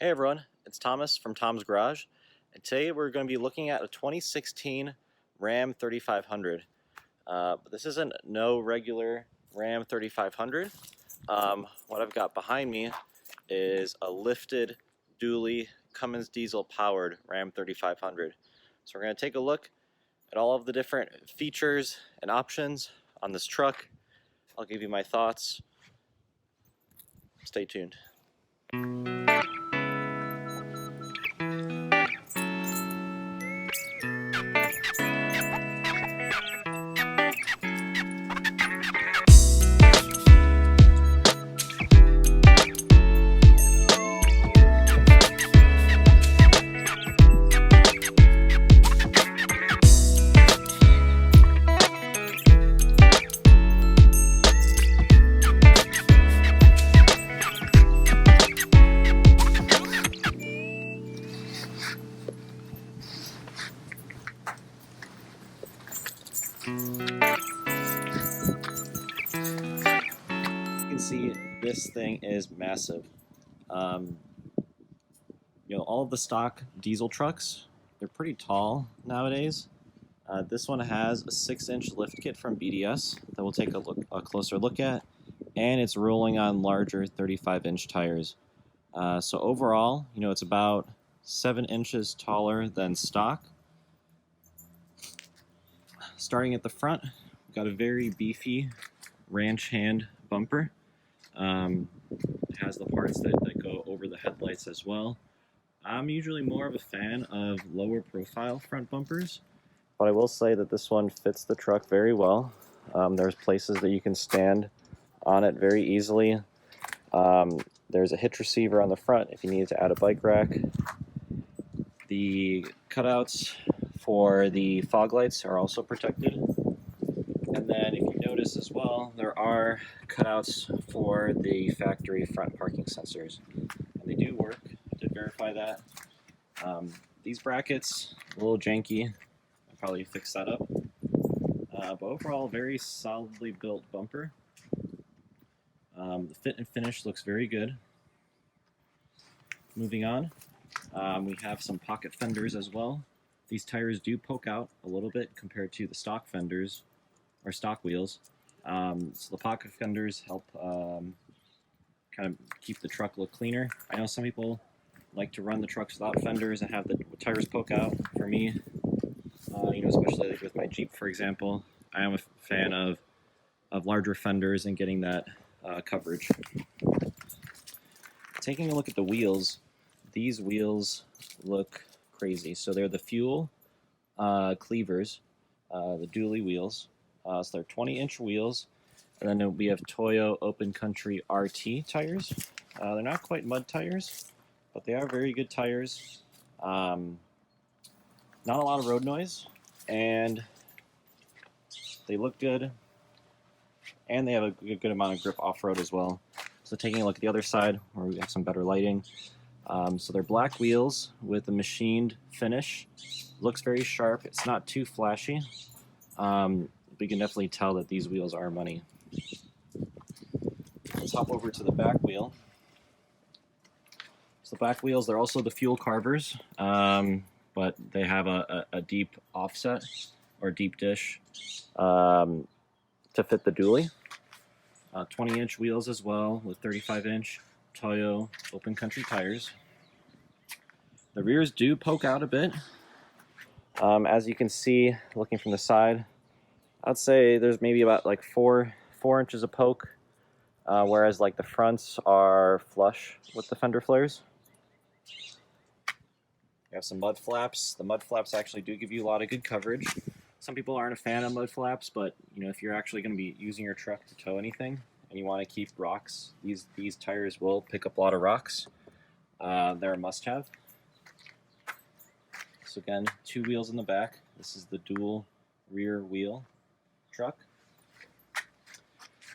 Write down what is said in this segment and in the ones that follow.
Hey everyone, it's Thomas from Tom's Garage, and today we're going to be looking at a 2016 Ram 3500. But this isn't no regular Ram 3500. What I've got behind me is a lifted dually Cummins diesel powered Ram 3500. So we're going to take a look at all of the different features and options on this truck. I'll give you my thoughts. Stay tuned. You can see this thing is massive. All of the stock diesel trucks, they're pretty tall nowadays. This one has a 6-inch lift kit from BDS that we'll take a closer look at, and it's rolling on larger 35-inch tires. So overall, it's about 7 inches taller than stock. Starting at the front, we've got a very beefy ranch hand bumper. It has the parts that go over the headlights as well. I'm usually more of a fan of lower profile front bumpers, but I will say that this one fits the truck very well. There's places that you can stand on it very easily. There's a hitch receiver on the front if you need to add a bike rack. The cutouts for the fog lights are also protected. And then if you notice as well, there are cutouts for the factory front parking sensors. And they do work. I did verify that. These brackets, a little janky. I'll probably fix that up. But overall, very solidly built bumper. The fit and finish looks very good. Moving on, we have some pocket fenders as well. These tires do poke out a little bit compared to the stock fenders or stock wheels. So the pocket fenders help kind of keep the truck look cleaner. I know some people like to run the trucks without fenders and have the tires poke out. For me, especially like with my Jeep, for example, I am a fan of larger fenders and getting that coverage. Taking a look at the wheels, these wheels look crazy. So they're the fuel cleavers, the dually wheels. So they're 20-inch wheels, and then we have Toyo Open Country RT tires. They're not quite mud tires, but they are very good tires. Not a lot of road noise, and they look good, and they have a good amount of grip off-road as well. So taking a look at the other side, where we have some better lighting. So they're black wheels with a machined finish. Looks very sharp. It's not too flashy. We can definitely tell that these wheels are money. Let's hop over to the back wheel. So the back wheels, they're also the fuel carvers, but they have a deep offset or deep dish to fit the dually. 20-inch wheels as well with 35-inch Toyo Open Country tires. The rears do poke out a bit. As you can see, looking from the side, I'd say there's maybe about like 4 inches of poke, whereas like the fronts are flush with the fender flares. You have some mud flaps. The mud flaps actually do give you a lot of good coverage. Some people aren't a fan of mud flaps, but if you're actually going to be using your truck to tow anything and you want to keep rocks, these tires will pick up a lot of rocks. They're a must-have. So again, 2 wheels in the back. This is the dual rear wheel truck.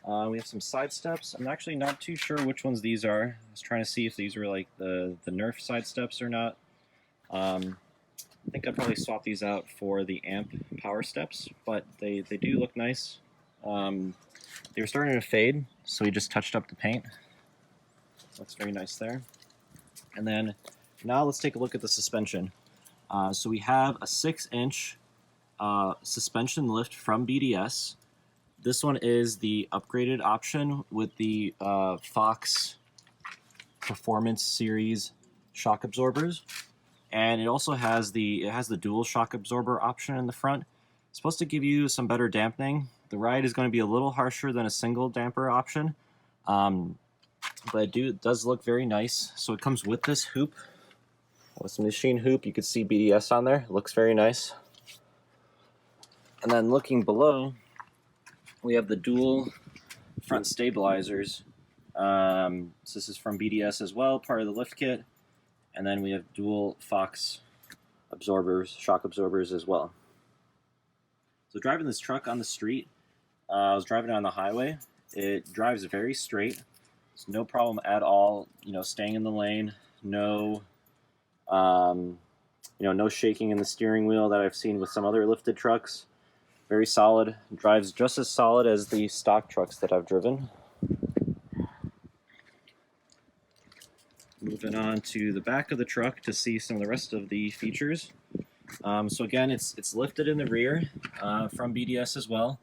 We have some side steps. I'm actually not too sure which ones these are. I was trying to see if these were like the Nerf side steps or not. I think I'd probably swap these out for the amp power steps, but they do look nice. They were starting to fade, so we just touched up the paint. Looks very nice there. And then now let's take a look at the suspension. So we have a 6-inch suspension lift from BDS. This one is the upgraded option with the Fox Performance Series shock absorbers, and it also has the dual shock absorber option in the front. It's supposed to give you some better dampening. The ride is going to be a little harsher than a single damper option, but it does look very nice. So it comes with this hoop, with some machine hoop. You can see BDS on there. It looks very nice. And then looking below, we have the dual front stabilizers. So this is from BDS as well, part of the lift kit. And then we have dual Fox absorbers, shock absorbers as well. So driving this truck on the street, I was driving it on the highway. It drives very straight. It's no problem at all, staying in the lane. No, no shaking in the steering wheel that I've seen with some other lifted trucks. Very solid. Drives just as solid as the stock trucks that I've driven. Moving on to the back of the truck to see some of the rest of the features. So again, it's lifted in the rear from BDS as well.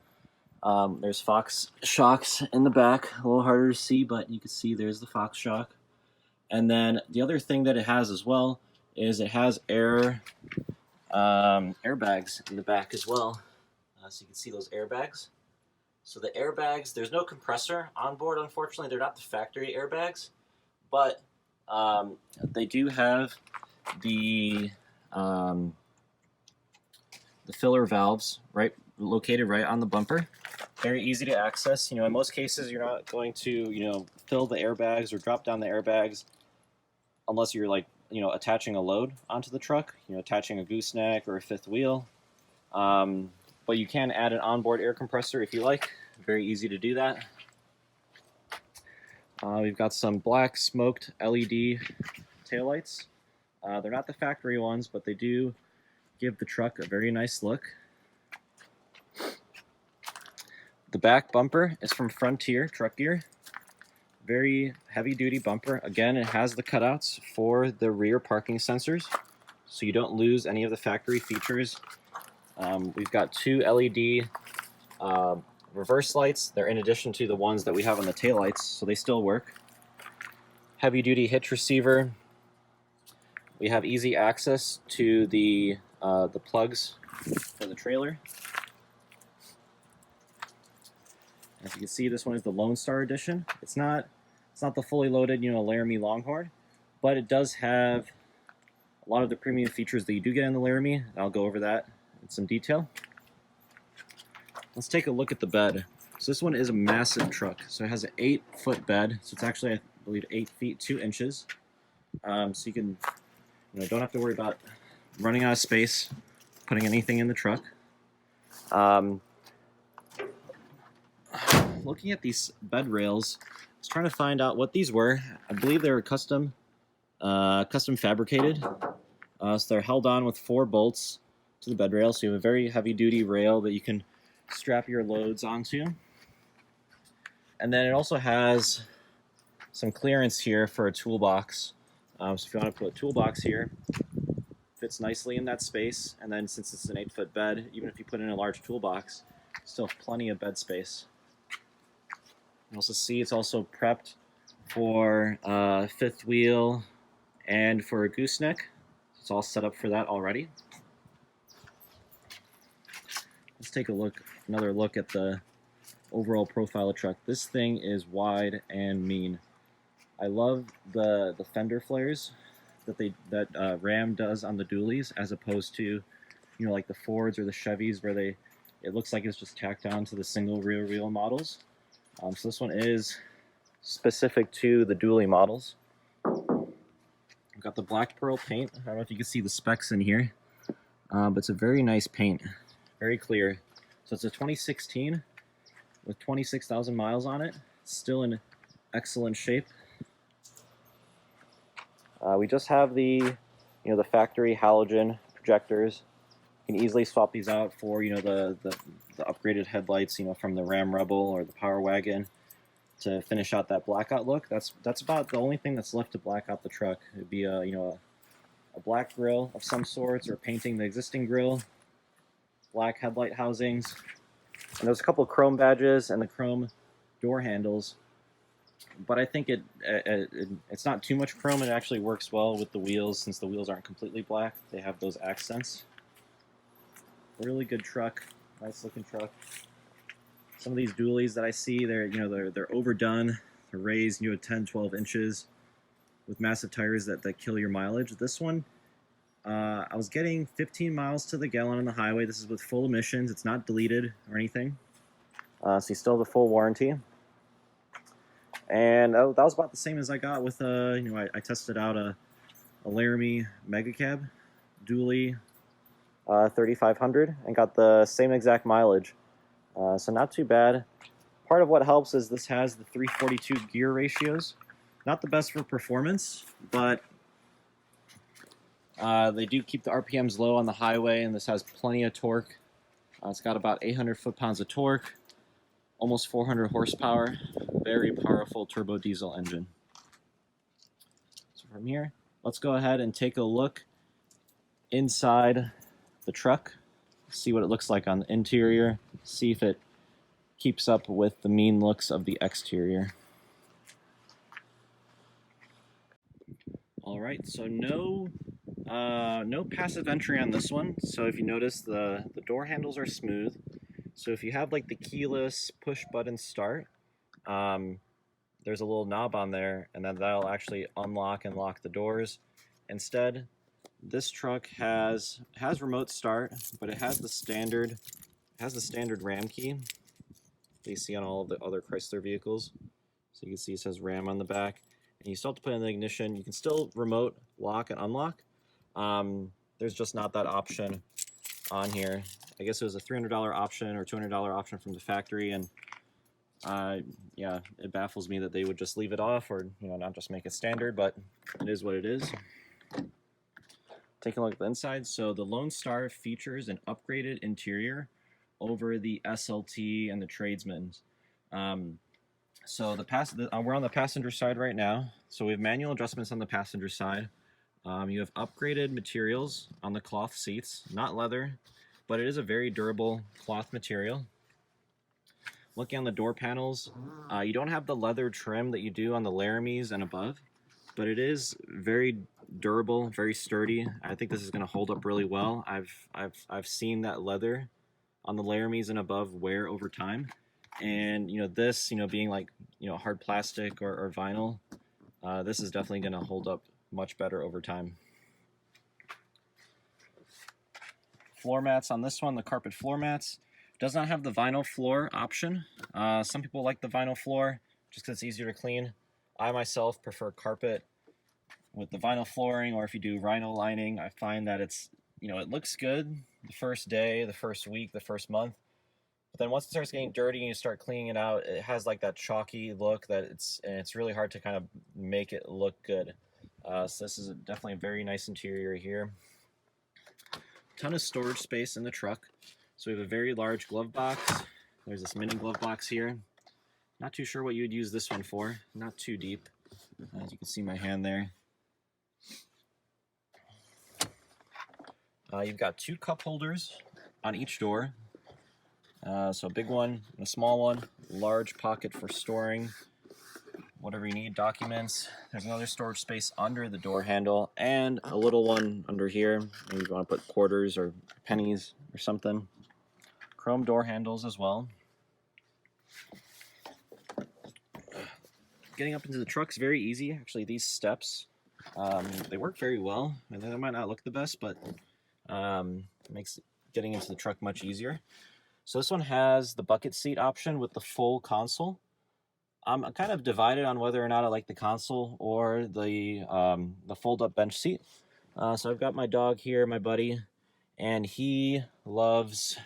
There's Fox shocks in the back, a little harder to see, but you can see there's the Fox shock. And then the other thing that it has as well is it has airbags in the back as well. So you can see those airbags. So the airbags, there's no compressor on board, unfortunately. They're not the factory airbags, but they do have the filler valves located right on the bumper. Very easy to access. In most cases, you're not going to fill the airbags or drop down the airbags unless you're attaching a load onto the truck. Attaching a gooseneck or a fifth wheel. But you can add an onboard air compressor if you like. Very easy to do that. We've got some black smoked LED taillights. They're not the factory ones, but they do give the truck a very nice look. The back bumper is from Frontier Truck Gear. Very heavy duty bumper. Again, it has the cutouts for the rear parking sensors, so you don't lose any of the factory features. We've got 2 LED reverse lights. They're in addition to the ones that we have on the taillights, so they still work. Heavy duty hitch receiver. We have easy access to the plugs for the trailer. As you can see, this one is the Lonestar edition. It's not the fully loaded, Laramie Longhorn, but it does have a lot of the premium features that you do get in the Laramie. I'll go over that in some detail. Let's take a look at the bed. So this one is a massive truck. So it has an 8-foot bed. So it's actually, I believe, 8 feet 2 inches. So you can, don't have to worry about running out of space, putting anything in the truck. Looking at these bed rails, I was trying to find out what these were. I believe they were custom fabricated. So they're held on with 4 bolts to the bed rail. So you have a very heavy-duty rail that you can strap your loads onto. And then it also has some clearance here for a toolbox. So if you want to put a toolbox here, fits nicely in that space. And then since it's an 8-foot bed, even if you put in a large toolbox, still have plenty of bed space. You also see it's also prepped for a fifth wheel and for a gooseneck. It's all set up for that already. Let's take another look at the overall profile of the truck. This thing is wide and mean. I love the fender flares that Ram does on the dualies, as opposed to like the Fords or the Chevys where it looks like it's just tacked on to the single rear wheel models. So this one is specific to the dually models. I've got the black pearl paint. I don't know if you can see the specs in here, but it's a very nice paint, very clear. So it's a 2016 with 26,000 miles on it. It's still in excellent shape. We just have the factory halogen projectors. You can easily swap these out for the upgraded headlights from the Ram Rebel or the Power Wagon. to finish out that blackout look. That's about the only thing that's left to black out the truck. It'd be a a black grille of some sorts, or painting the existing grille, black headlight housings, and there's a couple of chrome badges and the chrome door handles. But I think it's not too much chrome. It actually works well with the wheels, since the wheels aren't completely black. They have those accents. Really good truck, nice looking truck. Some of these dualies that I see, they're overdone. They're raised 10, 12 inches with massive tires that kill your mileage. This one, I was getting 15 miles to the gallon on the highway. This is with full emissions. It's not deleted or anything. So you still have the full warranty. And that was about the same as I got with, I tested out a Laramie Mega Cab Dually 3500 and got the same exact mileage. So not too bad. Part of what helps is this has the 342 gear ratios. Not the best for performance, but they do keep the RPMs low on the highway, and this has plenty of torque. It's got about 800 foot-pounds of torque, almost 400 horsepower, very powerful turbo diesel engine. So from here, let's go ahead and take a look inside the truck, see what it looks like on the interior, see if it keeps up with the mean looks of the exterior. All right, so no passive entry on this one. So if you notice, the door handles are smooth. So if you have like the keyless push button start, there's a little knob on there, and then that'll actually unlock and lock the doors. Instead, this truck has remote start, but it has the standard RAM key that you see on all of the other Chrysler vehicles. So you can see it says RAM on the back, and you still have to put in the ignition. You can still remote lock and unlock. There's just not that option on here. I guess it was a $300 option or $200 option from the factory, and yeah, it baffles me that they would just leave it off, or not just make it standard, but it is what it is. Take a look at the inside. So the Lonestar features an upgraded interior over the SLT and the Tradesman's. So we're on the passenger side right now. So we have manual adjustments on the passenger side. You have upgraded materials on the cloth seats, not leather, but it is a very durable cloth material. Looking on the door panels, you don't have the leather trim that you do on the Laramies and above, but it is very durable, very sturdy. I think this is going to hold up really well. I've seen that leather on the Laramies and above wear over time, and this being like hard plastic or vinyl, this is definitely going to hold up much better over time. Floor mats on this one, the carpet floor mats, does not have the vinyl floor option. Some people like the vinyl floor just because it's easier to clean. I myself prefer carpet with the vinyl flooring, or if you do rhino lining, I find that it's it looks good the first day, the first week, the first month, but then once it starts getting dirty and you start cleaning it out, it has like that chalky look that it's really hard to kind of make it look good. So this is definitely a very nice interior here. Ton of storage space in the truck. So we have a very large glove box. There's this mini glove box here. Not too sure what you would use this one for. Not too deep. As you can see my hand there. You've got 2 cup holders on each door. So a big one and a small one. Large pocket for storing whatever you need, documents. There's another storage space under the door handle, and a little one under here. Maybe you want to put quarters or pennies or something. Chrome door handles as well. Getting up into the truck's very easy. Actually, these steps, they work very well. I think they might not look the best, but it makes getting into the truck much easier. So this one has the bucket seat option with the full console. I'm kind of divided on whether or not I like the console or the fold-up bench seat. So I've got my dog here, my buddy, and he loves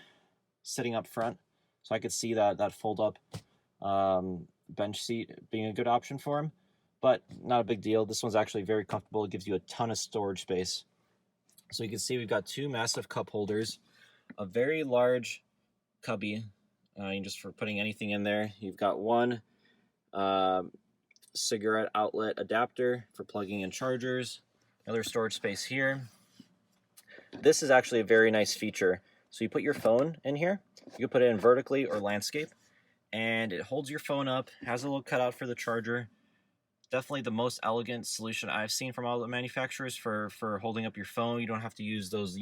sitting up front. So I could see that fold-up bench seat being a good option for him, but not a big deal. This one's actually very comfortable. It gives you a ton of storage space. So you can see we've got 2 massive cup holders, a very large cubby, just for putting anything in there. You've got one Cigarette outlet adapter for plugging in chargers. Another storage space here. This is actually a very nice feature. So you put your phone in here. You can put it in vertically or landscape, and it holds your phone up, has a little cutout for the charger. Definitely the most elegant solution I've seen from all the manufacturers for holding up your phone. You don't have to use those,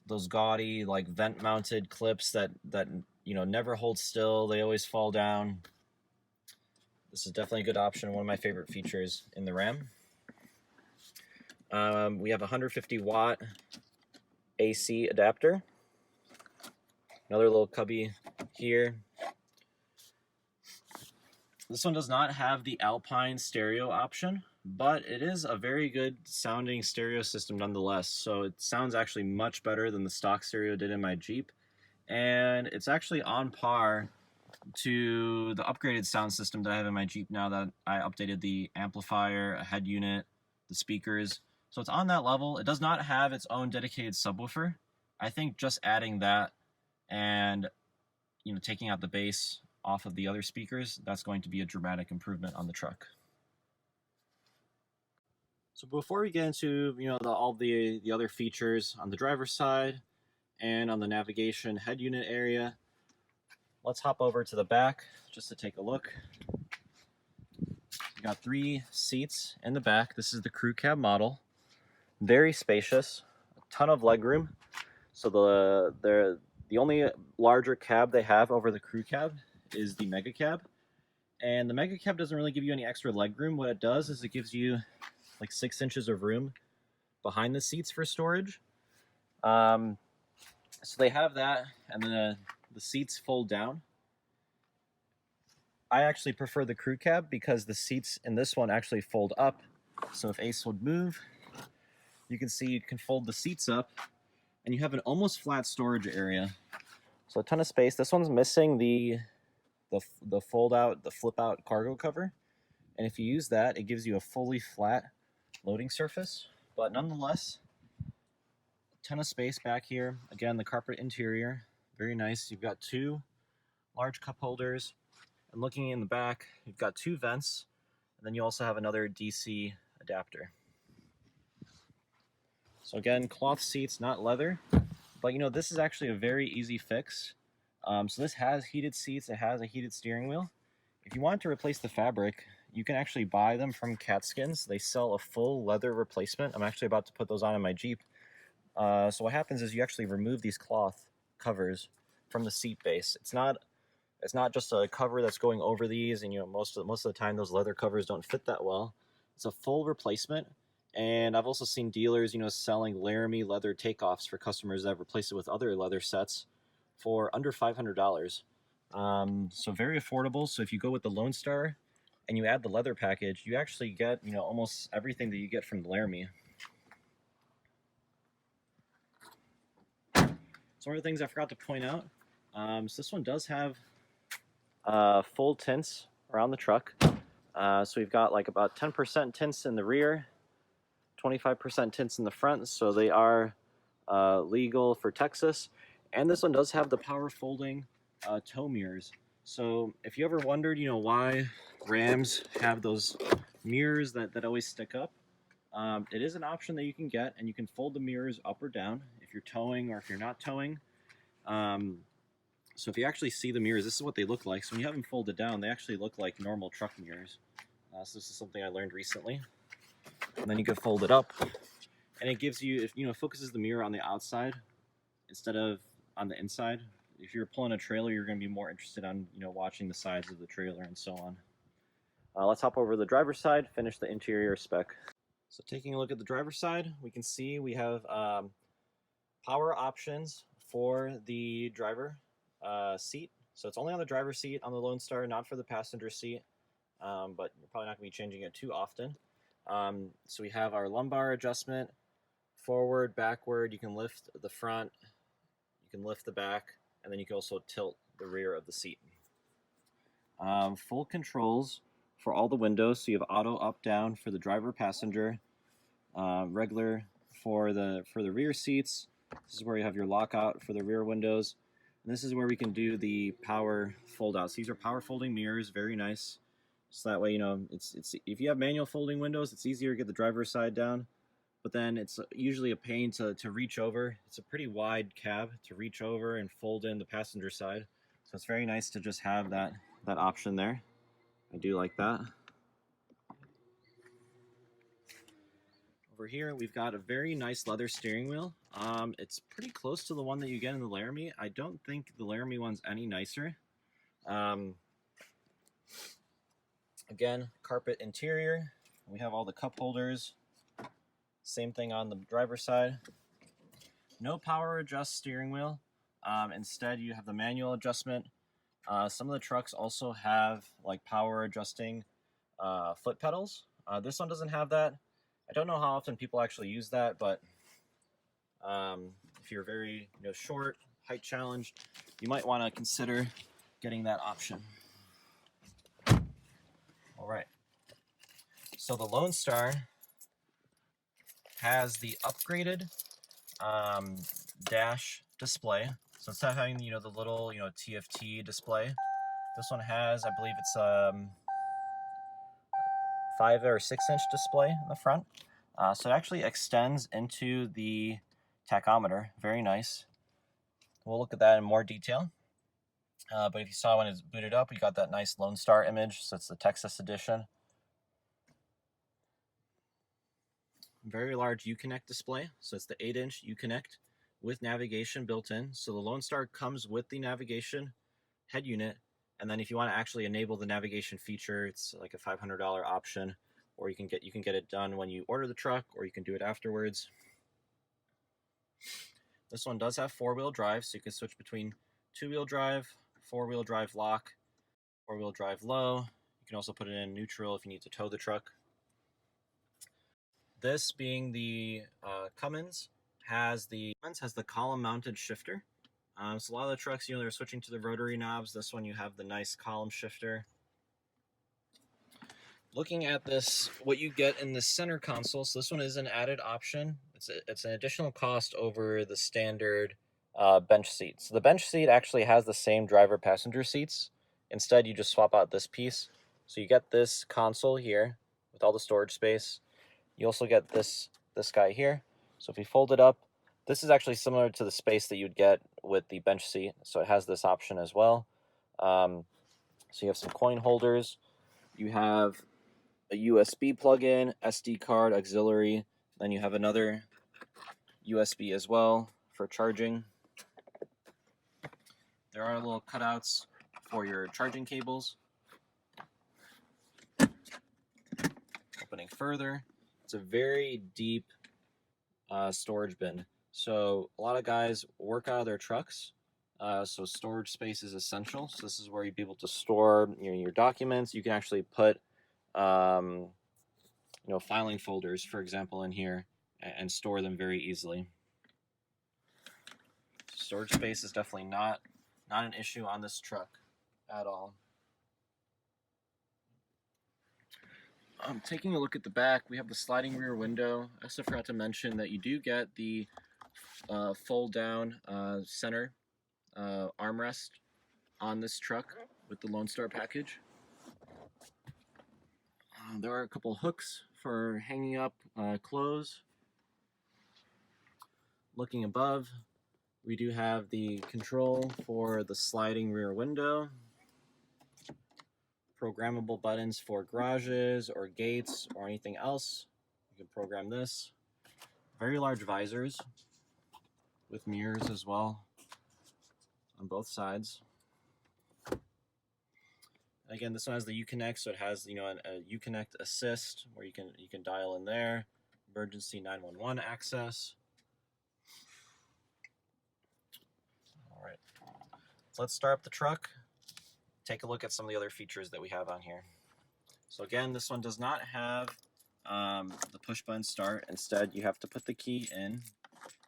those gaudy like vent mounted clips that never hold still. They always fall down. This is definitely a good option. One of my favorite features in the RAM. We have a 150 watt AC adapter. Another little cubby here. This one does not have the Alpine stereo option, but it is a very good sounding stereo system nonetheless. So it sounds actually much better than the stock stereo did in my Jeep. And it's actually on par to the upgraded sound system that I have in my Jeep now that I updated the amplifier, a head unit, the speakers. So it's on that level. It does not have its own dedicated subwoofer. I think just adding that and taking out the bass off of the other speakers, that's going to be a dramatic improvement on the truck. So before we get into all the other features on the driver's side and on the navigation head unit area, let's hop over to the back just to take a look. We got 3 seats in the back. This is the crew cab model. Very spacious, a ton of legroom. So the only larger cab they have over the crew cab is the mega cab, and the mega cab doesn't really give you any extra legroom. What it does is it gives you like 6 inches of room behind the seats for storage. So they have that, and then the seats fold down. I actually prefer the crew cab because the seats in this one actually fold up. So if Ace would move, you can see you can fold the seats up, and you have an almost flat storage area. So a ton of space. This one's missing the fold out, the flip out cargo cover. And if you use that, it gives you a fully flat loading surface. But nonetheless, a ton of space back here. Again, the carpet interior, very nice. You've got 2 large cup holders. And looking in the back, you've got 2 vents. And then you also have another DC adapter. So again, cloth seats, not leather. But this is actually a very easy fix. So this has heated seats, it has a heated steering wheel. If you want to replace the fabric, you can actually buy them from Catskins. They sell a full leather replacement. I'm actually about to put those on in my Jeep. So what happens is you actually remove these cloth covers from the seat base. It's not just a cover that's going over these, and most of the time those leather covers don't fit that well. It's a full replacement. And I've also seen dealers, selling Laramie leather takeoffs for customers that have replaced it with other leather sets for under $500. So very affordable. So if you go with the Lonestar and you add the leather package, you actually get, almost everything that you get from the Laramie. So one of the things I forgot to point out, so this one does have full tints around the truck. So we've got like about 10% tints in the rear, 25% tints in the front, so they are legal for Texas. And this one does have the power folding tow mirrors. So if you ever wondered, why Rams have those mirrors that always stick up, it is an option that you can get, and you can fold the mirrors up or down if you're towing or if you're not towing. So if you actually see the mirrors, this is what they look like. So when you have them folded down, they actually look like normal truck mirrors. So this is something I learned recently. And then you can fold it up, and it gives you, it focuses the mirror on the outside instead of on the inside. If you're pulling a trailer, you're going to be more interested on watching the sides of the trailer and so on. Let's hop over to the driver's side, finish the interior spec. So taking a look at the driver's side, we can see we have power options for the driver seat. So it's only on the driver's seat on the Lonestar, not for the passenger seat, but you're probably not going to be changing it too often. So we have our lumbar adjustment, forward, backward. You can lift the front, you can lift the back, and then you can also tilt the rear of the seat. Full controls for all the windows. So you have auto up, down for the driver, passenger, regular for the rear seats. This is where you have your lockout for the rear windows. And this is where we can do the power fold outs. These are power folding mirrors, very nice. So that way, you know, it's if you have manual folding windows, it's easier to get the driver's side down. But then it's usually a pain to reach over. It's a pretty wide cab to reach over and fold in the passenger side. So it's very nice to just have that option there. I do like that. Over here, we've got a very nice leather steering wheel. It's pretty close to the one that you get in the Laramie. I don't think the Laramie one's any nicer. Again, carpet interior. We have all the cup holders. Same thing on the driver's side. No power adjust steering wheel. Instead, you have the manual adjustment. Some of the trucks also have like power adjusting foot pedals. This one doesn't have that. I don't know how often people actually use that, but if you're very short, height challenged, you might want to consider getting that option. All right. So the Lonestar has the upgraded dash display. So instead of having the little TFT display, this one has, I believe it's 5 or 6 inch display in the front. So it actually extends into the tachometer. Very nice. We'll look at that in more detail. But if you saw when it's booted up, we got that nice Lonestar image. So it's the Texas edition. Very large UConnect display. So it's the 8-inch UConnect with navigation built in. So the Lonestar comes with the navigation head unit. And then if you want to actually enable the navigation feature, it's like a $500 option, or you can get it done when you order the truck, or you can do it afterwards. This one does have 4-wheel drive, so you can switch between 2-wheel drive, 4-wheel drive lock, 4-wheel drive low. You can also put it in neutral if you need to tow the truck. This being the Cummins has the column mounted shifter. So a lot of the trucks, they're switching to the rotary knobs. This one, you have the nice column shifter. Looking at this, what you get in the center console, so this one is an added option. It's an additional cost over the standard bench seat. So the bench seat actually has the same driver passenger seats. Instead, you just swap out this piece. So you get this console here with all the storage space. You also get this guy here. So if you fold it up, this is actually similar to the space that you'd get with the bench seat. So it has this option as well. So you have some coin holders. You have a USB plug-in, SD card, auxiliary. Then you have another USB as well for charging. There are little cutouts for your charging cables. Opening further, it's a very deep storage bin. So a lot of guys work out of their trucks, so storage space is essential. So this is where you'd be able to store your documents. You can actually put filing folders, for example, in here and store them very easily. Storage space is definitely not an issue on this truck at all. Taking a look at the back, we have the sliding rear window. I also forgot to mention that you do get the fold down center armrest on this truck with the Lonestar package. There are a couple hooks for hanging up clothes. Looking above, we do have the control for the sliding rear window. Programmable buttons for garages or gates or anything else. You can program this. Very large visors with mirrors as well on both sides. Again, this one has the UConnect, so it has a UConnect assist where you can dial in there, emergency 911 access. All right, so let's start up the truck. Take a look at some of the other features that we have on here. So again, this one does not have the push button start. Instead, you have to put the key in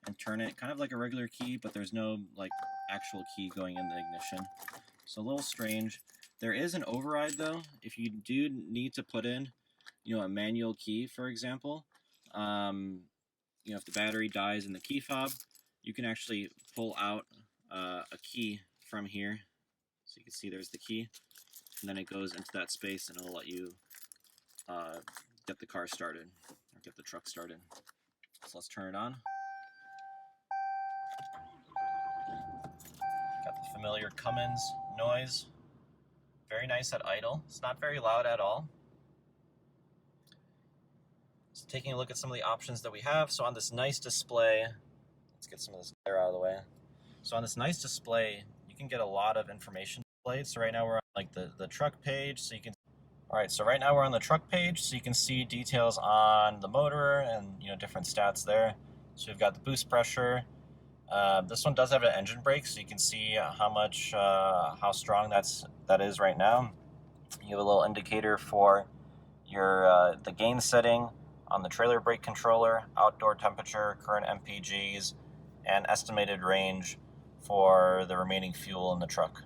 and turn it kind of like a regular key, but there's no actual key going in the ignition. So a little strange. There is an override though. If you do need to put in, a manual key, for example, if the battery dies in the key fob, you can actually pull out a key from here. So you can see there's the key. and then it goes into that space and it'll let you get the car started, or get the truck started. So let's turn it on. Got the familiar Cummins noise. Very nice at idle. It's not very loud at all. So taking a look at some of the options that we have. So on this nice display, let's get some of this glare out of the way. So on this nice display, you can get a lot of information displayed. So right now we're on like the truck page, so you can. All right, so right now we're on the truck page, so you can see details on the motor and different stats there. So we've got the boost pressure. This one does have an engine brake, so you can see how strong that is right now. You have a little indicator for your the gain setting on the trailer brake controller, outdoor temperature, current MPGs, and estimated range for the remaining fuel in the truck.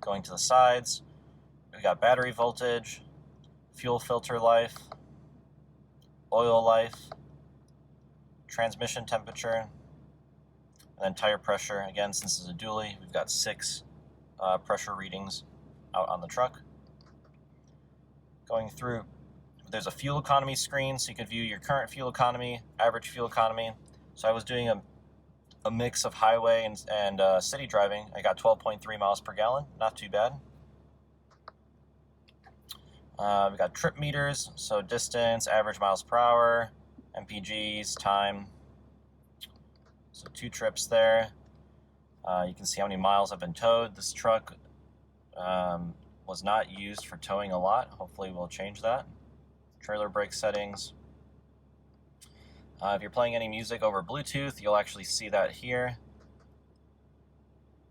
Going to the sides, we've got battery voltage, fuel filter life, oil life, transmission temperature, and then tire pressure. Again, since it's a dually, we've got 6 pressure readings out on the truck. Going through, there's a fuel economy screen, so you can view your current fuel economy, average fuel economy. So I was doing a mix of highway and city driving. I got 12.3 miles per gallon, not too bad. We've got trip meters, so distance, average miles per hour, MPGs, time. So 2 trips there. You can see how many miles have been towed. This truck was not used for towing a lot. Hopefully we'll change that. Trailer brake settings. If you're playing any music over Bluetooth, you'll actually see that here.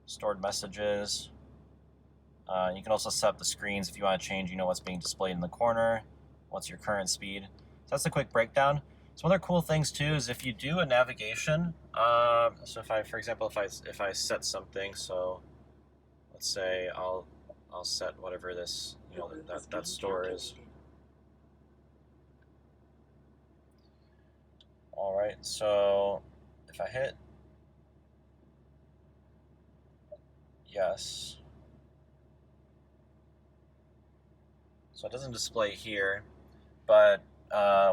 Stored messages. You can also set up the screens if you want to change, what's being displayed in the corner, what's your current speed. So that's a quick breakdown. Some other cool things too is if you do a navigation. So for example, if I set something, so let's say I'll set whatever this that store is. All right, so if I hit yes, so it doesn't display here, but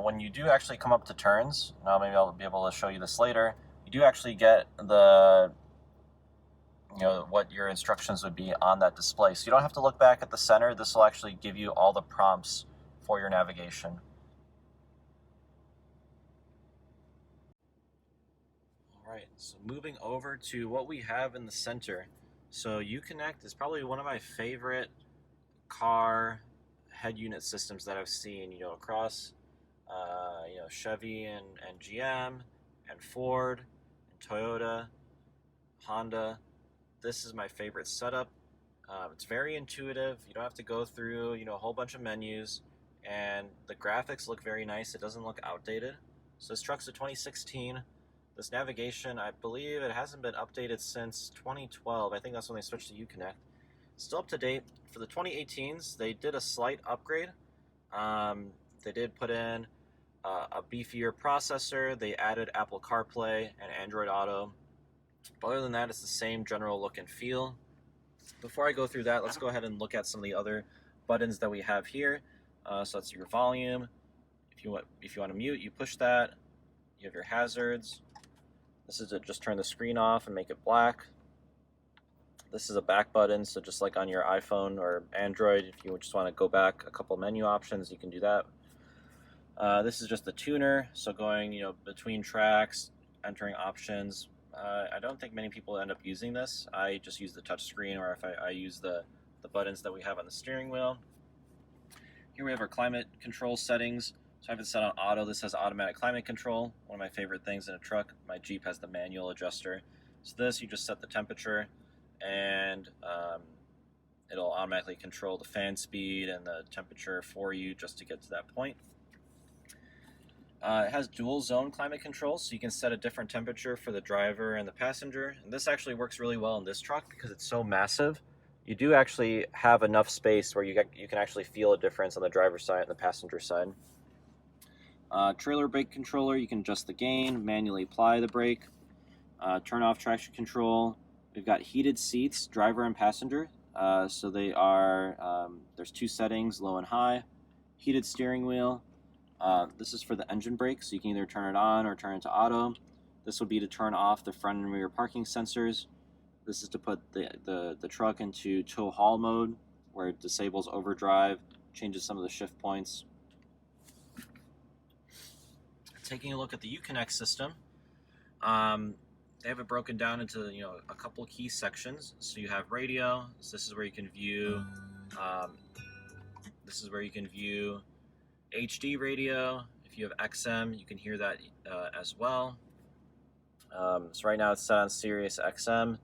when you do actually come up to turns, now maybe I'll be able to show you this later, you do actually get the what your instructions would be on that display. So you don't have to look back at the center. This will actually give you all the prompts for your navigation. All right, so moving over to what we have in the center. So UConnect is probably one of my favorite car head unit systems that I've seen, across Chevy and GM and Ford and Toyota, Honda. This is my favorite setup. It's very intuitive. You don't have to go through a whole bunch of menus, and the graphics look very nice. It doesn't look outdated. So this truck's a 2016. This navigation, I believe it hasn't been updated since 2012. I think that's when they switched to UConnect. Still up to date. For the 2018s, they did a slight upgrade. They did put in a beefier processor. They added Apple CarPlay and Android Auto. But other than that, it's the same general look and feel. Before I go through that, let's go ahead and look at some of the other buttons that we have here. So that's your volume. If you want to mute, you push that. You have your hazards. This is to just turn the screen off and make it black. This is a back button, so just like on your iPhone or Android, if you just want to go back a couple menu options, you can do that. This is just the tuner, so going between tracks, entering options. I don't think many people end up using this. I just use the touch screen, or if I use the buttons that we have on the steering wheel. Here we have our climate control settings. So I have it set on auto. This has automatic climate control, one of my favorite things in a truck. My Jeep has the manual adjuster. So this, you just set the temperature, and it'll automatically control the fan speed and the temperature for you just to get to that point. It has dual zone climate control, so you can set a different temperature for the driver and the passenger. And this actually works really well in this truck because it's so massive. You do actually have enough space where you can actually feel a difference on the driver's side and the passenger side. Trailer brake controller, you can adjust the gain, manually apply the brake. Turn off traction control. We've got heated seats, driver and passenger. So they are, there's two settings, low and high. Heated steering wheel. This is for the engine brake, so you can either turn it on or turn it to auto. This would be to turn off the front and rear parking sensors. This is to put the truck into tow haul mode, where it disables overdrive, changes some of the shift points. Taking a look at the UConnect system, they have it broken down into a couple key sections. So you have radio. So this is where you can view. This is where you can view HD radio. If you have XM, you can hear that as well. So right now it's set on Sirius XM.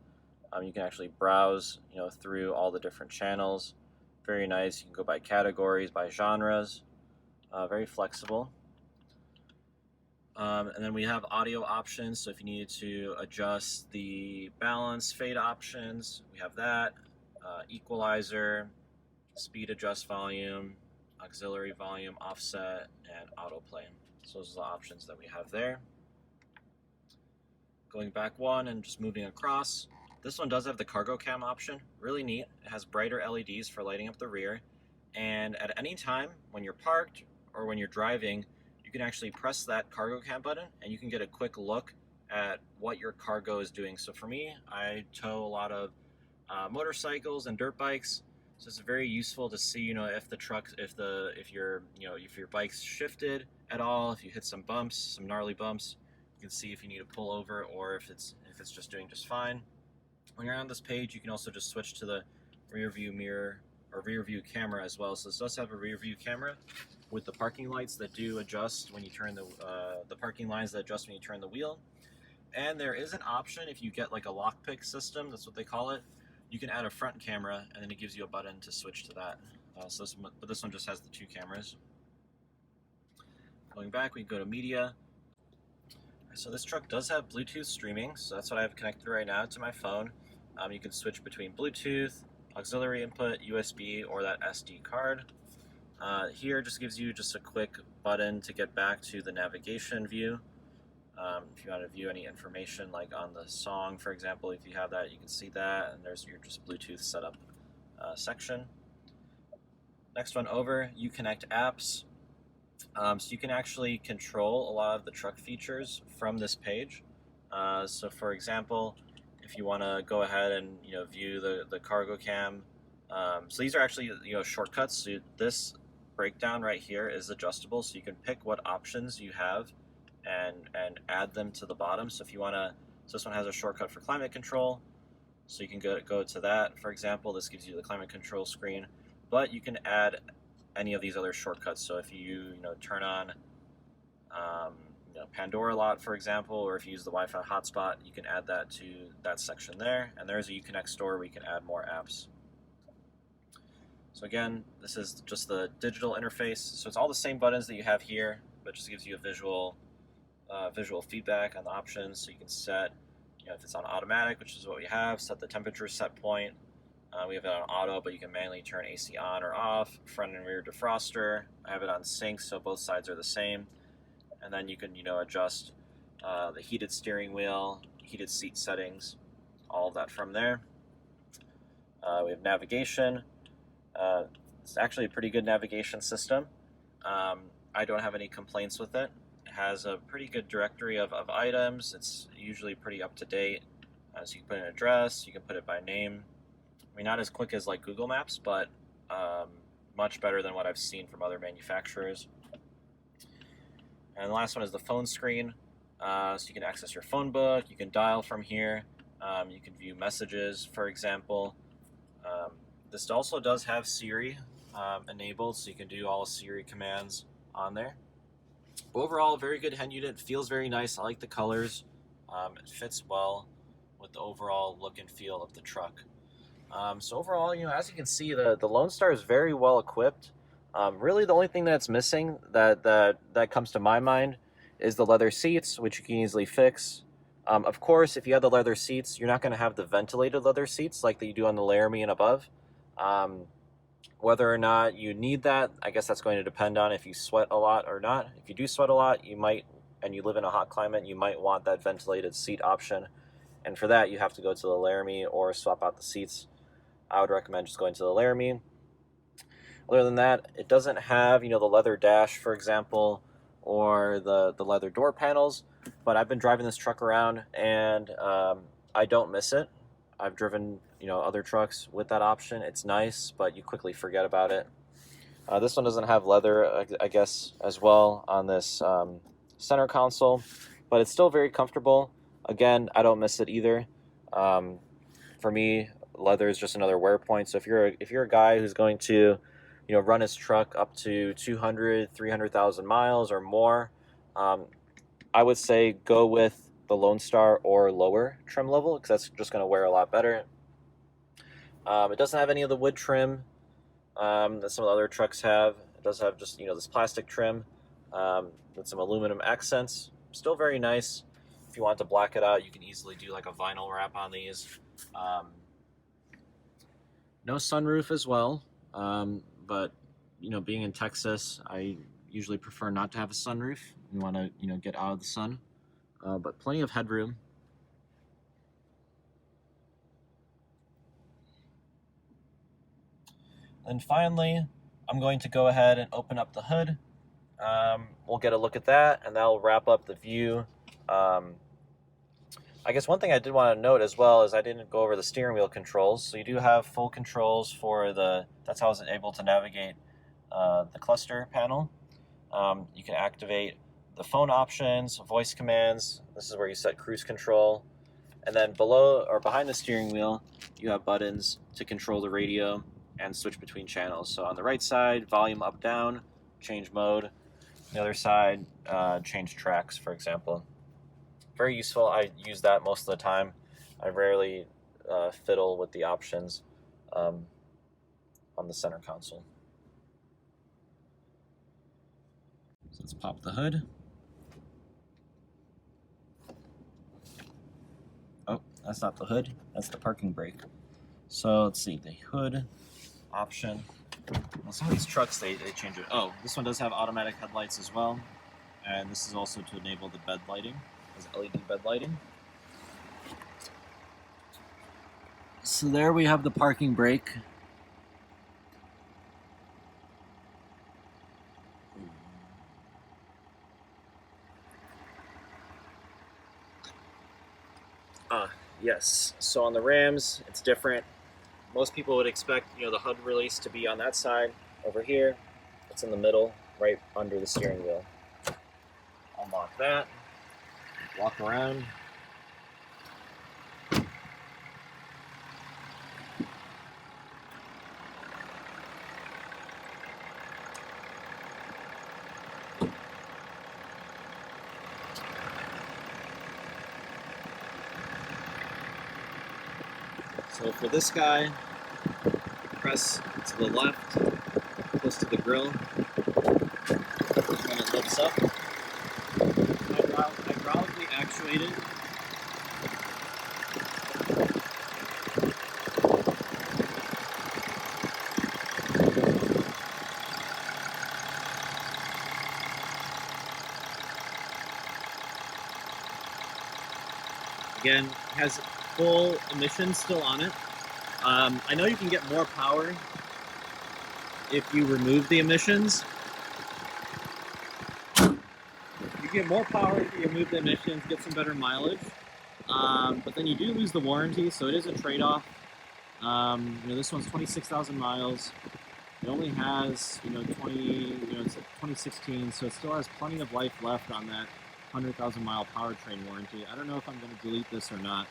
You can actually browse, through all the different channels. Very nice. You can go by categories, by genres. Very flexible. And then we have audio options. So if you needed to adjust the balance, fade options, we have that. Equalizer, speed adjust volume, auxiliary volume, offset, and autoplay. So those are the options that we have there. Going back one and just moving across. This one does have the cargo cam option. Really neat. It has brighter LEDs for lighting up the rear. And at any time when you're parked or when you're driving, you can actually press that cargo cam button and you can get a quick look at what your cargo is doing. So for me, I tow a lot of motorcycles and dirt bikes. So it's very useful to see, if the truck, if your bike's shifted at all, if you hit some bumps, some gnarly bumps, you can see if you need to pull over or if it's just doing just fine. When you're on this page, you can also just switch to the rear view mirror or rear view camera as well. So this does have a rear view camera with the parking lights that do adjust when you turn the parking lines that adjust when you turn the wheel. And there is an option if you get like a lockpick system, that's what they call it. You can add a front camera and then it gives you a button to switch to that. But this one just has the two cameras. Going back, we can go to media. So this truck does have Bluetooth streaming, so that's what I have connected right now to my phone. You can switch between Bluetooth, auxiliary input, USB, or that SD card. Here just gives you just a quick button to get back to the navigation view. If you want to view any information like on the song, for example, if you have that, you can see that, and there's your just Bluetooth setup section. Next one over, UConnect apps. So you can actually control a lot of the truck features from this page. So for example, if you want to go ahead and view the cargo cam, so these are actually shortcuts. So this breakdown right here is adjustable, so you can pick what options you have and add them to the bottom. So if you want to, so this one has a shortcut for climate control, so you can go to that. For example, this gives you the climate control screen, but you can add any of these other shortcuts. So if you turn on Pandora a lot, for example, or if you use the Wi-Fi hotspot, you can add that to that section there. And there's a UConnect store where you can add more apps. So again, this is just the digital interface. So it's all the same buttons that you have here, but just gives you a visual feedback on the options. So you can set, if it's on automatic, which is what we have, set the temperature set point. We have it on auto, but you can manually turn AC on or off. Front and rear defroster. I have it on sync, so both sides are the same. And then you can, adjust the heated steering wheel, heated seat settings, all of that from there. We have navigation. It's actually a pretty good navigation system. I don't have any complaints with it. It has a pretty good directory of items. It's usually pretty up to date. So you can put an address, you can put it by name. I mean, not as quick as like Google Maps, but much better than what I've seen from other manufacturers. And the last one is the phone screen. So you can access your phone book, you can dial from here, you can view messages, for example. This also does have Siri enabled, so you can do all Siri commands on there. Overall, very good head unit, feels very nice. I like the colors. It fits well with the overall look and feel of the truck. So overall, as you can see, the Lonestar is very well equipped. Really, the only thing that's missing that comes to my mind is the leather seats, which you can easily fix. Of course, if you have the leather seats, you're not going to have the ventilated leather seats like that you do on the Laramie and above. Whether or not you need that, I guess that's going to depend on if you sweat a lot or not. If you do sweat a lot, you might, and you live in a hot climate, you might want that ventilated seat option. And for that, you have to go to the Laramie or swap out the seats. I would recommend just going to the Laramie. Other than that, it doesn't have, the leather dash, for example, or the leather door panels, but I've been driving this truck around, and I don't miss it. I've driven, other trucks with that option. It's nice, but you quickly forget about it. This one doesn't have leather, I guess, as well on this center console, but it's still very comfortable. Again, I don't miss it either. For me, leather is just another wear point. So if you're a guy who's going to, run his truck up to 200, 300,000 miles or more, I would say go with the Lonestar or lower trim level, because that's just going to wear a lot better. It doesn't have any of the wood trim that some of the other trucks have. It does have just, this plastic trim with some aluminum accents. Still very nice. If you want to black it out, you can easily do like a vinyl wrap on these. No sunroof as well, but being in Texas, I usually prefer not to have a sunroof. You want to get out of the sun, but plenty of headroom. And finally, I'm going to go ahead and open up the hood. We'll get a look at that, and that'll wrap up the view. I guess one thing I did want to note as well is I didn't go over the steering wheel controls. So you do have full controls for that's how I was able to navigate the cluster panel. You can activate the phone options, voice commands. This is where you set cruise control. And then below or behind the steering wheel, you have buttons to control the radio and switch between channels. So on the right side, volume up, down, change mode. The other side, change tracks, for example. Very useful. I use that most of the time. I rarely fiddle with the options on the center console. So let's pop the hood. Oh, that's not the hood. That's the parking brake. So let's see, the hood option. Well, some of these trucks, they change it. Oh, this one does have automatic headlights as well. And this is also to enable the bed lighting, as LED bed lighting. So there we have the parking brake. Yes, so on the Rams, it's different. Most people would expect, the HUD release to be on that side. Over here, it's in the middle, right under the steering wheel. Unlock that, walk around. So for this guy, press to the left, close to the grill, when it lifts up. Hydraulically actuated. Again, has full emissions still on it. I know you can get more power if you remove the emissions. You get more power if you remove the emissions, get some better mileage. But then you do lose the warranty, so it is a trade-off. This one's 26,000 miles. It only has, it's 2016, so it still has plenty of life left on that 100,000 mile powertrain warranty. I don't know if I'm going to delete this or not.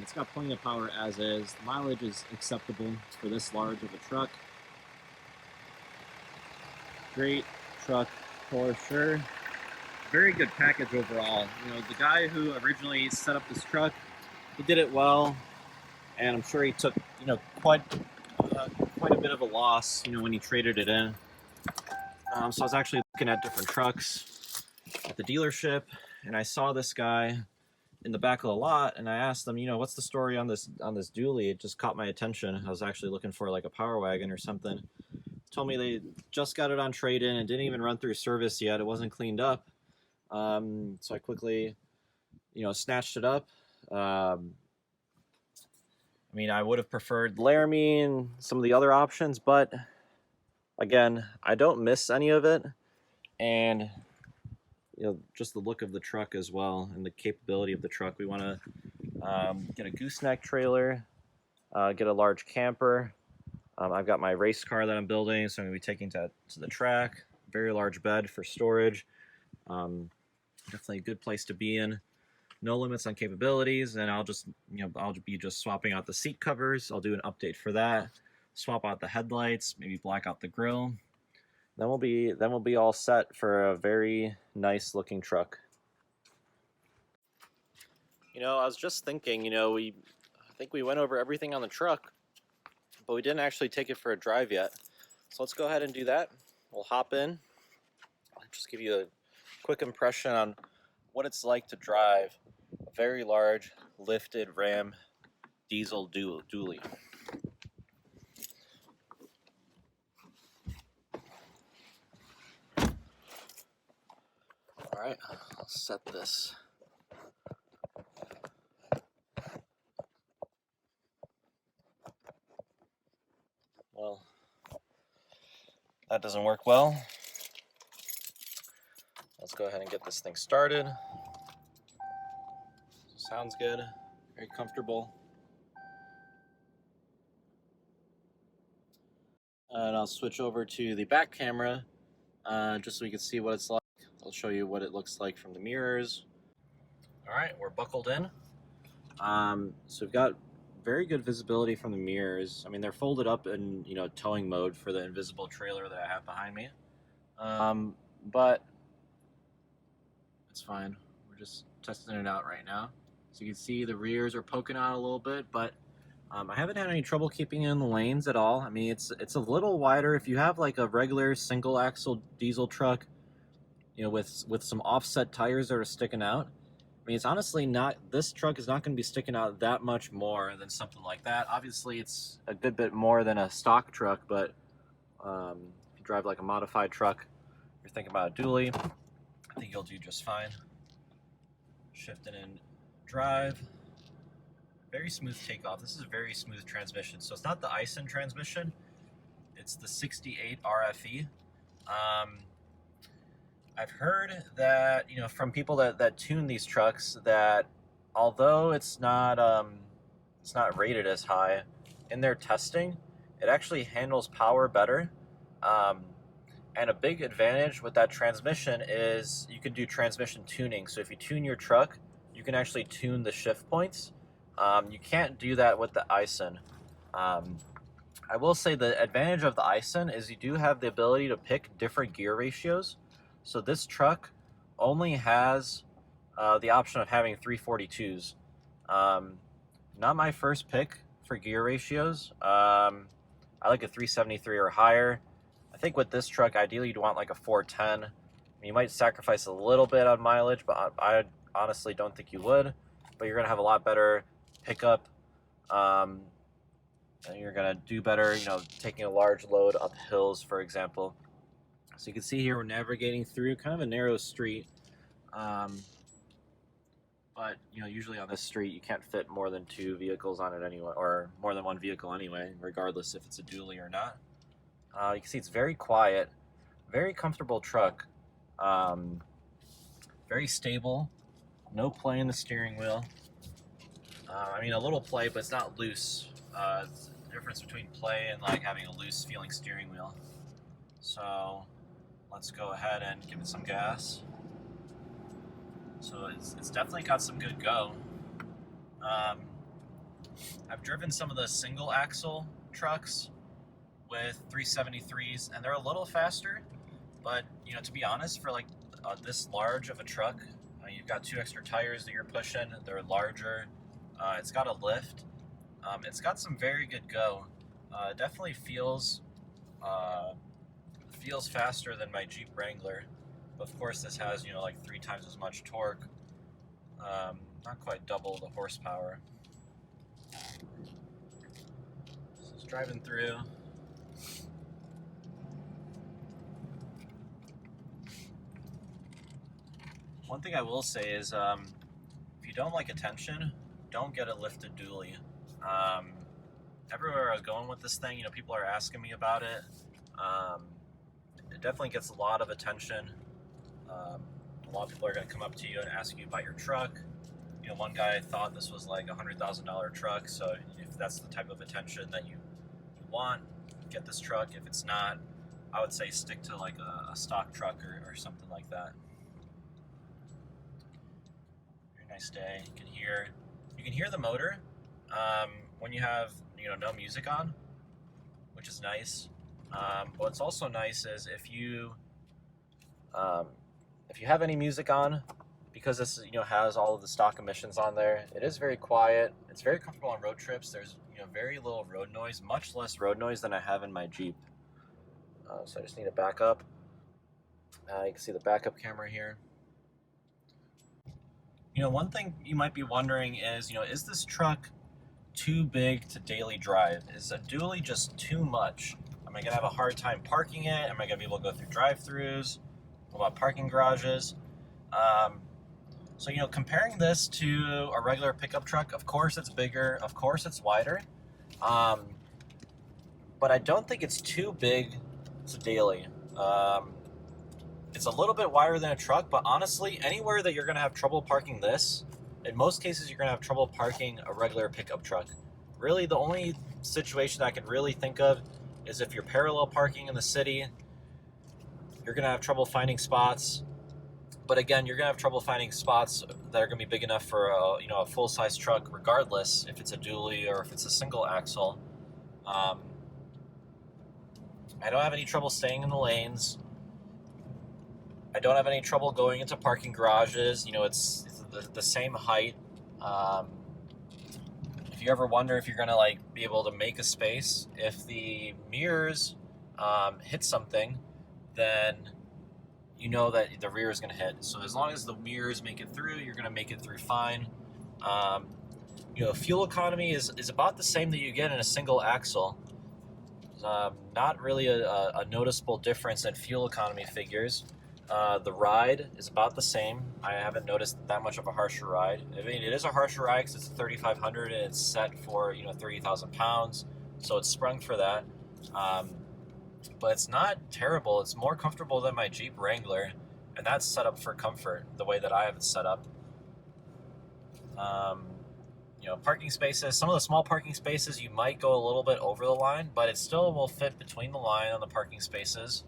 It's got plenty of power as is. The mileage is acceptable for this large of a truck. Great truck for sure. Very good package overall. The guy who originally set up this truck, he did it well, and I'm sure he took, quite a bit of a loss, when he traded it in. So I was actually looking at different trucks at the dealership, and I saw this guy in the back of the lot, and I asked them, what's the story on this dually? It just caught my attention. I was actually looking for like a power wagon or something. Told me they just got it on trade-in and didn't even run through service yet. It wasn't cleaned up. So I quickly, snatched it up. I mean, I would have preferred Laramie and some of the other options, but again, I don't miss any of it. And just the look of the truck as well and the capability of the truck. We want to get a gooseneck trailer, get a large camper. I've got my race car that I'm building, so I'm going to be taking to the track. Very large bed for storage. Definitely a good place to be in. No limits on capabilities, and I'll be just swapping out the seat covers. I'll do an update for that. Swap out the headlights, maybe black out the grille. Then we'll be all set for a very nice looking truck. I was just thinking, I think we went over everything on the truck, but we didn't actually take it for a drive yet. So let's go ahead and do that. We'll hop in. I'll just give you a quick impression on what it's like to drive a very large lifted Ram diesel dually. All right, I'll set this. Well, that doesn't work well. Let's go ahead and get this thing started. Sounds good, very comfortable. And I'll switch over to the back camera just so we can see what it's like. I'll show you what it looks like from the mirrors. All right, we're buckled in. So we've got very good visibility from the mirrors. I mean, they're folded up in towing mode for the invisible trailer that I have behind me. But it's fine. We're just testing it out right now. So you can see the rears are poking out a little bit, but I haven't had any trouble keeping in the lanes at all. I mean, it's a little wider. If you have like a regular single axle diesel truck, with some offset tires that are sticking out, I mean, it's honestly not, this truck is not going to be sticking out that much more than something like that. Obviously, it's a good bit more than a stock truck, but if you drive like a modified truck, you're thinking about a dually, I think you'll do just fine. Shifting in drive. Very smooth takeoff. This is a very smooth transmission. So it's not the Ison transmission, it's the 68 RFE. I've heard that, from people that tune these trucks, that although it's not rated as high, in their testing, it actually handles power better. And a big advantage with that transmission is you can do transmission tuning. So if you tune your truck, you can actually tune the shift points. You can't do that with the Ison. I will say the advantage of the Ison is you do have the ability to pick different gear ratios. So this truck only has the option of having 342s. Not my first pick for gear ratios. I like a 373 or higher. I think with this truck, ideally you'd want like a 410. I mean, you might sacrifice a little bit on mileage, but I honestly don't think you would. But you're going to have a lot better pickup. And you're going to do better, taking a large load up hills, for example. So you can see here we're navigating through kind of a narrow street. But usually on this street you can't fit more than 2 vehicles on it anyway, or more than 1 vehicle anyway, regardless if it's a dually or not. You can see it's very quiet, very comfortable truck, very stable, no play in the steering wheel. I mean, a little play, but it's not loose. It's the difference between play and like having a loose feeling steering wheel. So let's go ahead and give it some gas. So it's definitely got some good go. I've driven some of the single axle trucks with 373s, and they're a little faster, but to be honest, for like this large of a truck, you've got 2 extra tires that you're pushing, they're larger, it's got a lift, it's got some very good go. It definitely feels faster than my Jeep Wrangler. Of course, this has like 3 times as much torque, not quite double the horsepower. So it's driving through. One thing I will say is, if you don't like attention, don't get a lifted dually. Everywhere I was going with this thing, you know, people are asking me about it. It definitely gets a lot of attention. A lot of people are going to come up to you and ask you about your truck. You know, one guy thought this was like a $100,000 truck, so if that's the type of attention that you want, get this truck. If it's not, I would say stick to like a stock truck or something like that. Very nice day. You can hear the motor when you have, you know, no music on, which is nice. What's also nice is if you have any music on, because this, you know, has all of the stock emissions on there, it is very quiet. It's very comfortable on road trips. There's, you know, very little road noise, much less road noise than I have in my Jeep. So I just need to back up. You can see the backup camera here. You know, one thing you might be wondering is, you know, is this truck too big to daily drive? Is a dually just too much? Am I gonna have a hard time parking it? Am I gonna be able to go through drive-throughs? What about parking garages? So, you know, comparing this to a regular pickup truck, of course it's bigger, of course it's wider, but I don't think it's too big to daily. It's a little bit wider than a truck, but honestly, anywhere that you're gonna have trouble parking this, in most cases you're gonna have trouble parking a regular pickup truck. Really, the only situation I can really think of is if you're parallel parking in the city, you're gonna have trouble finding spots. But again, you're gonna have trouble finding spots that are gonna be big enough for a, you know, a full-size truck, regardless if it's a dually or if it's a single axle. I don't have any trouble staying in the lanes. I don't have any trouble going into parking garages. You know, it's the same height. If you ever wonder if you're gonna like be able to make a space, if the mirrors hit something, then you know that the rear is going to hit. So as long as the mirrors make it through, you're going to make it through fine. You know, fuel economy is about the same that you get in a single axle. Not really a noticeable difference in fuel economy figures. The ride is about the same. I haven't noticed that much of a harsher ride. I mean, it is a harsher ride because it's a 3500 and it's set for, you know, 30,000 pounds. So it's sprung for that. But it's not terrible. It's more comfortable than my Jeep Wrangler, and that's set up for comfort the way that I have it set up. You know, parking spaces, some of the small parking spaces, you might go a little bit over the line, but it still will fit between the line on the parking spaces.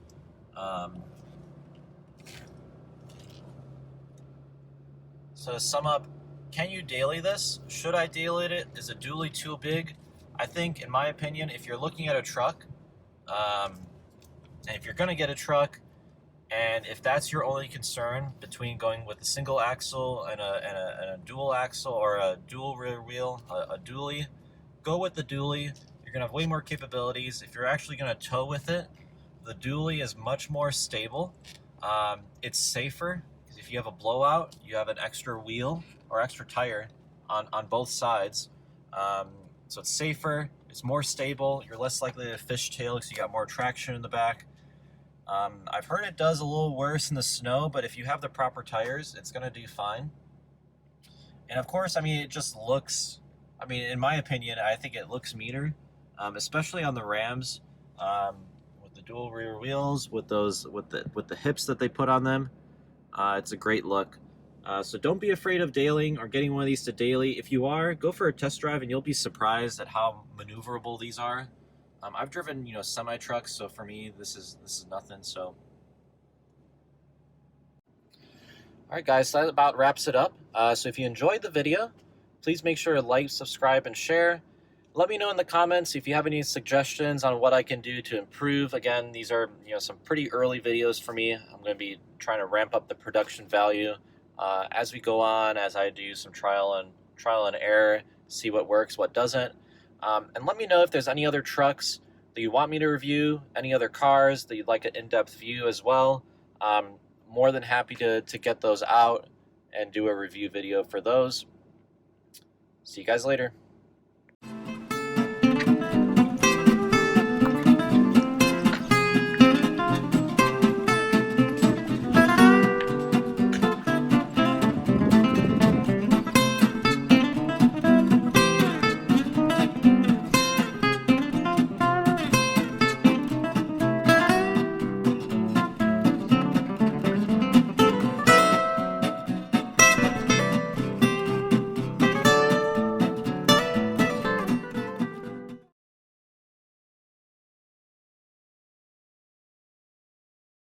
So to sum up, can you daily this? Should I daily it? Is a dually too big? I think, in my opinion, if you're looking at a truck, and if you're going to get a truck, and if that's your only concern between going with a single axle and a dual axle or a dual rear wheel, a dually, go with the dually. You're going to have way more capabilities. If you're actually going to tow with it, the dually is much more stable. It's safer, because if you have a blowout, you have an extra wheel or extra tire on both sides. So it's safer, it's more stable, you're less likely to fishtail because you got more traction in the back. I've heard it does a little worse in the snow, but if you have the proper tires, it's going to do fine. And of course, I mean, it just looks, I mean, in my opinion, I think it looks meaner, especially on the Rams, with the dual rear wheels, with the hips that they put on them. It's a great look. So don't be afraid of dailying or getting one of these to daily. If you are, go for a test drive and you'll be surprised at how maneuverable these are. I've driven, you know, semi trucks, so for me this is nothing. So, all right, guys, that about wraps it up. So if you enjoyed the video, please make sure to like, subscribe, and share. Let me know in the comments if you have any suggestions on what I can do to improve. Again, these are, you know, some pretty early videos for me. I'm going to be trying to ramp up the production value as we go on, as I do some trial and error, see what works, what doesn't. And let me know if there's any other trucks that you want me to review, any other cars that you'd like an in-depth view as well. More than happy to get those out and do a review video for those. See you guys later.